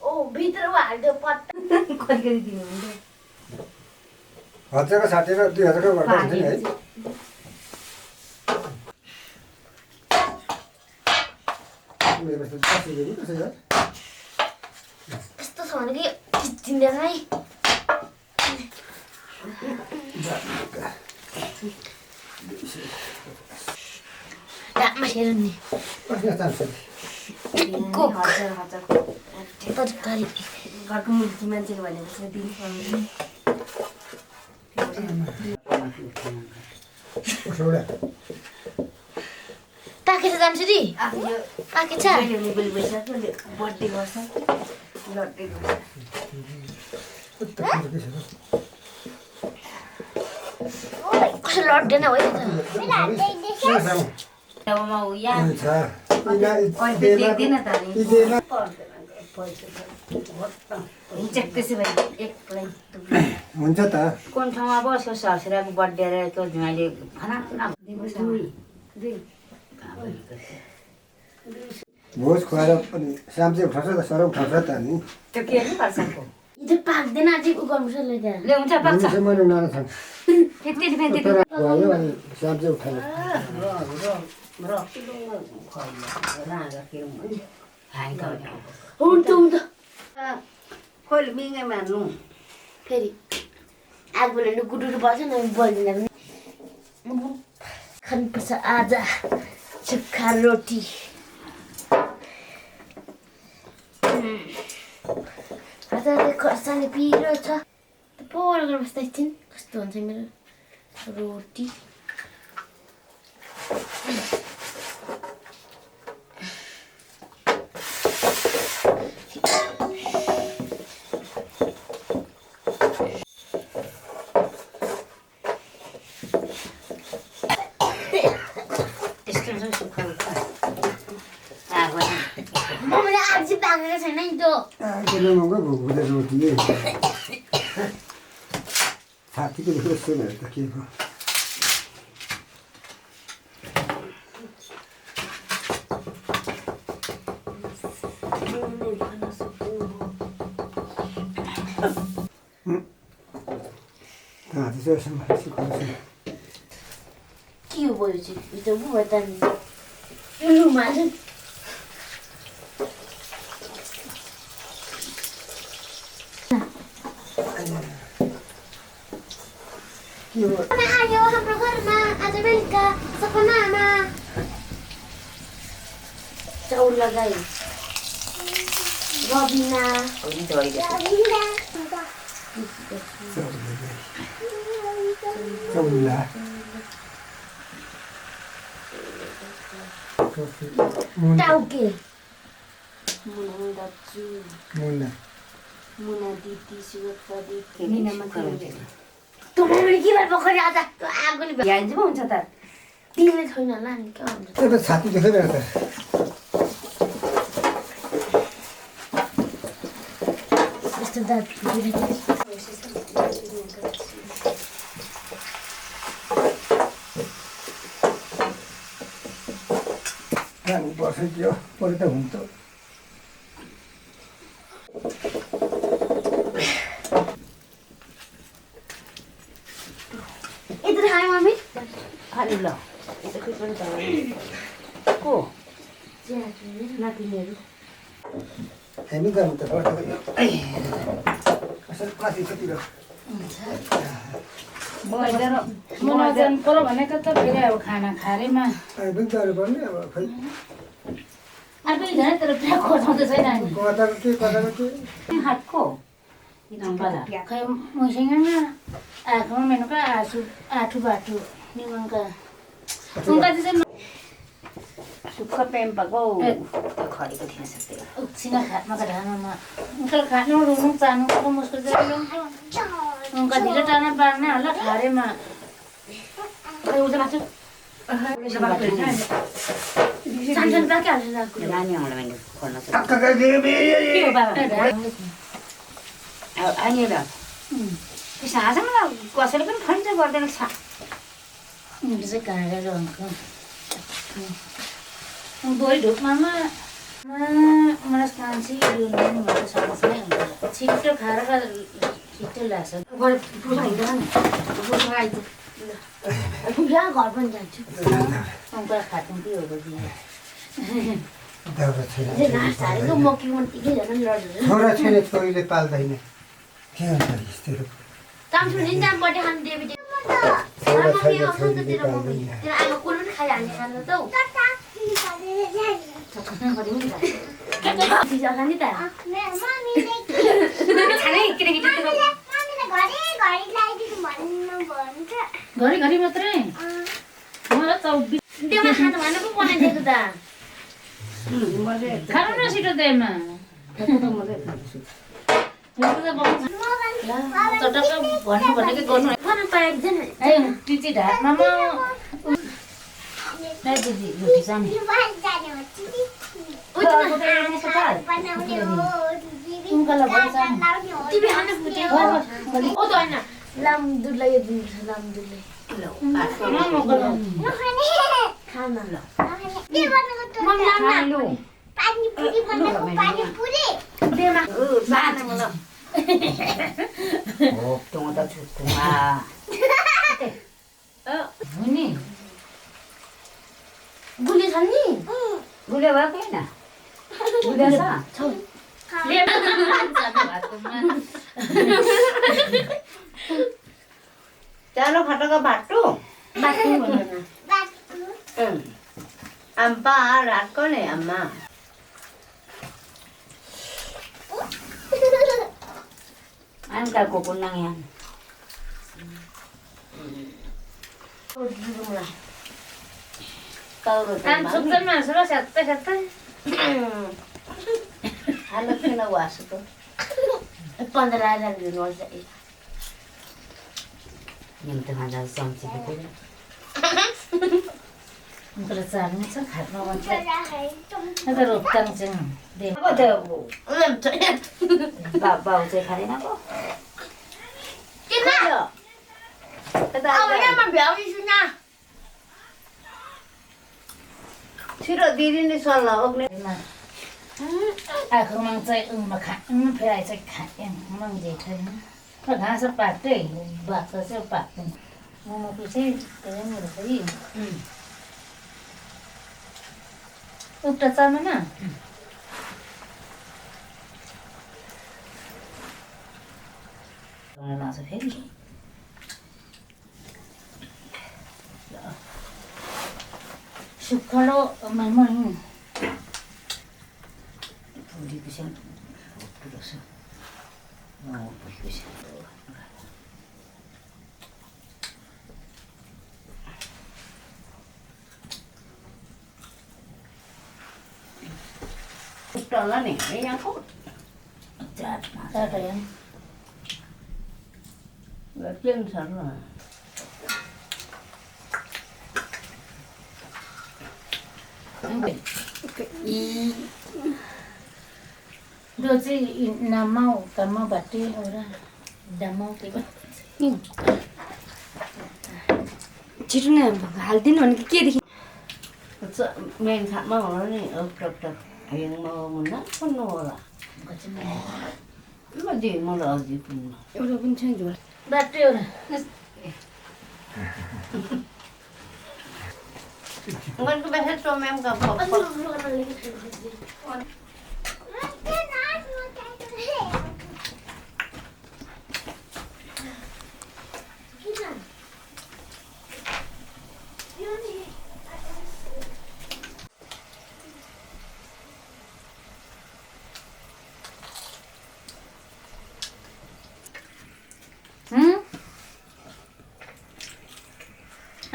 ओ भित्र हाल्यो पट्टा कति दिनु हुन्छ हजारको 60 र 2000 को गर्दा हुन्छ नि है यस्तो छ भने कि चिन्दैन है राममा हेर नि तरकारी घरको मुर्ती मान्छेले भनेपछि दिनु पाकेछ जान्छ नि पाकेछ बर्थडे गर्छ लड्डे कसो लड्दैन हो हुन्छ त कुन ठाउँमा अब ससुराको बर्थडे रहेको जुवाइले खाना भोज खुवाएर पनि साम्चे उठाउँछ त सर उठाउँछ त नि त्यो के नि पर्छको इधर पाक्दैन अझै उ गर्नुपर्छ ल्याउँछ पाक्छ मैले उनीहरू छन् फेरि फेरि खुवायो अनि साम्चे उठायो हुन्छ हुन्छ खोल मिङे मार्नु फेरि आग बोलेर गुडुरु बस्छ न बोल्दैन पनि खानुपर्छ आज सुक्खा रोटी आज खर्सानी पिरो छ पोर गरेर बस्दा एकछिन कस्तो हुन्छ मेरो रोटी मम्मीले आज पाकेको छैन नि त्यो रोटी छातीको यस्तो भयो त के भयो के हो भयो चाहिँ भित्र भयो त रुमा आयो हाम्रो घरमा आज बेलुका सपनामा चाउल लगाइ रबिना चौला टाउके मुना दिदी सुगतका दिदी निनामा त्यो मम्मीले के भएर पक्रियो आज त्यो आगोले भ्याइन्छ पो हुन्छ त तिमीले छैन होला नि के हुन्छ त्यो त छाती देखेर त यस्तो दाँत बसेको परे त हुन्छ यता खायो मम्मी खाली ल को नातिनीहरू हामी गर्नु त पर्छ कसरी कति कति मनाउनु पर्यो भनेको त फेरि अब खाना खारेमा बिन्दाहरू गर्ने अब खै आफै झन् तर पुरा खोज्नु छैन नि कताको के हातको खै मसँग आएको मेनुका आठु बाटु निमनका उनका चाहिँ सुक्खा पेम्पाको खरीको थिएन सक्दैन उक्सिना खाटमा ढानामा उनका खानु रुनु चाहनु को मुस्कुल चाहिँ उनका ढिलो टाना पार्ने होला खारेमा खै उजा माछु सानसानो पाके हाल्छ नानी आउँला मैले खोल्न सक्छु आइनेर साँझमा कसैले पनि खन्छ गर्दैन Bisa kagak dong. Boy duduk mama. Malas kansi diundang mau sama saya. Cipta khara ka cipta lasa. घर पुरा हिँड्दैन पुरा आइज पुरा घर पनि जान्छु Umpah khatung pi hobo dia. दाउरा छैन जे घाँस हालेको मक्की मन्टीकै झन् लड्छ छोरा छैन छोरीले पाल्दैन के हुन्छ यस्तोहरू काम सुनि जाम बर्थडे खानु देवी छोरा छैन छोरीले पाल्दैन तेरो आमा कुल पनि खाइहाल्ने खानु त हौ पिज्जा खाने त खाने केटाकेटी घरी घरी मात्रै मलाई त त्योमा खानु भनेर पो बनाइदिएको त खानु न छिटो त्यसमा चटक्क भन्नु भनेको गर्नु खानु पाएको छैन है टिची ढाडमा म नाइ दिदी रोटी सानी उनकालाई भन्छ टिभी खानु फुट्यो ओ त हैन लाम दुधलाई यो दिन्छ लाम दुधलाई खाना ल मम लाम न पानीपुरी बनाएको पानीपुरी देमा बानाको ल Oh, tunggu tak cukup ah. हुने गुली छ नि Gula apa na? Gula sa? Chalo khata ka batu. बाटो भन्दैन Ampa rat ko ne amma. An ka ko kunang yan. Kau ro काम सुक्छ मासु र स्यात्तै स्यात्तै Halos na waso to. 15,000 दिनुपर्छ Yung tumanda sa samsi ko. तर चाल्नु छ खानु मात्रै अन्त रोप्ताङ चाहिँ they Ako daw. Babaw sa kare na ko. किन अब यहाँ भ्याउँछु न Siro diri ni sala og ne. आँखामा चाहिँ उमा खा फेरि चाहिँ खाएँ मन जेठैन र घाँस पाक्दै बाख्रा चाहिँ पाक्दैन मोमोको चाहिँ धेरै मेरो फेरि उक्टा चामल न लाउँछ फेरि सुक्खलो मामा Puli ko siya. Puli siya. Puli ko siya. Gusto lang eh. Ayan ko. चाटा yan Gatiyan sana. Đưa chứ nằm mau tầm mau bật đi rồi đó đầm mau cái छिटो नै हाल्दिनु भने के देखि Main kat mau ni. Tok. Ayan mau muna. Ano wala? Madi mo la di pun. एउटा पनि छैन झोल बाटो एउटा Ngan ko ba sa tomem ka po?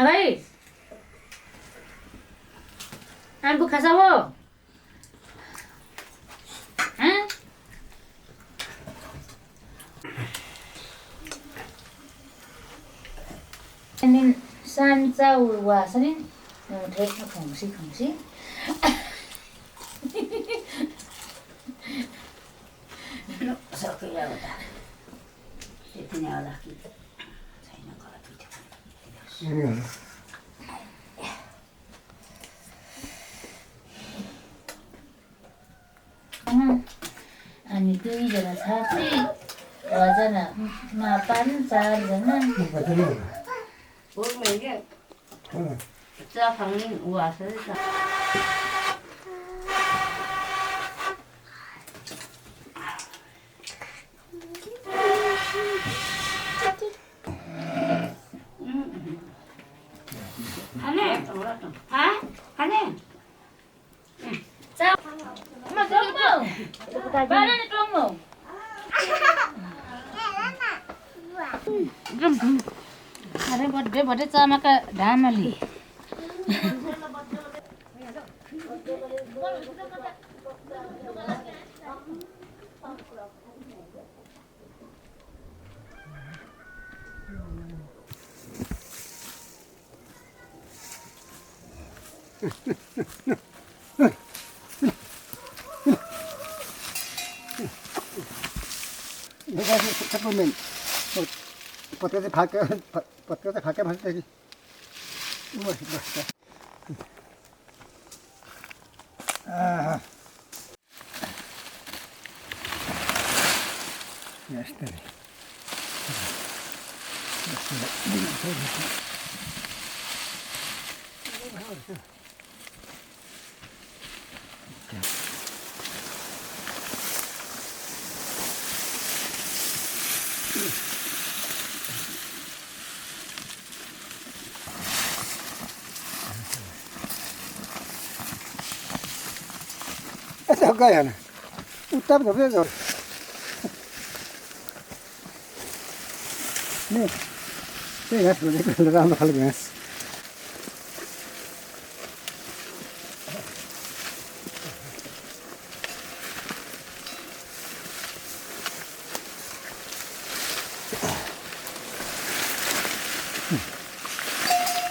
Abay ang bukas ako ha Nên san rau quả sao nên thế nó khổng xí Sa kaya wala. Ito niya wala kita. Sa inyo ka lapit. अनि दुईजना साथी 6जनामा 5 4जना Bố mày cái cha thằng này ủa sao đấy 하네. 아? 하네. 자, 엄마 똥똥. 바나나 똥똥. अरे birthday भटे चामाका ढामली 내가 잠깐만 버텨서 갈게 봤을 때지. 멋있다. 아, 멋있다. Sao này? Tắm được hết rồi. Nè. Cái gas rồi cái là nó khá gas.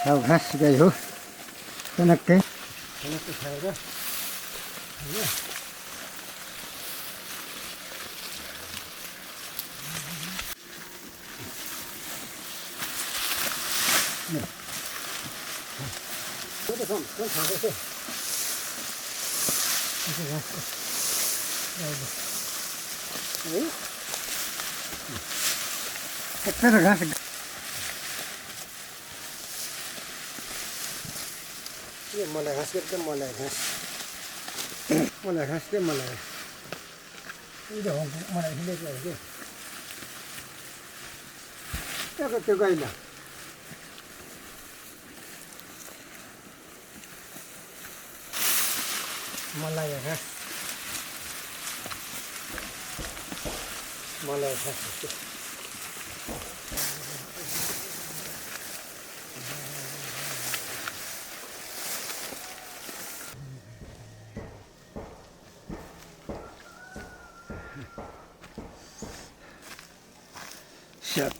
Đâu gas cái gì? Cái này cái. Cái này cái đó. 네. 그래도 좀 잘했어. 이제 왔어. 네. 택배를 가서. ये मलाई घाँस के मलाई घाँस मलाई घाँस के मलाई इधर हो मलाई हिँडे गयो के त्यो गाइला मलाई घाँस मलाई घाँस Siap,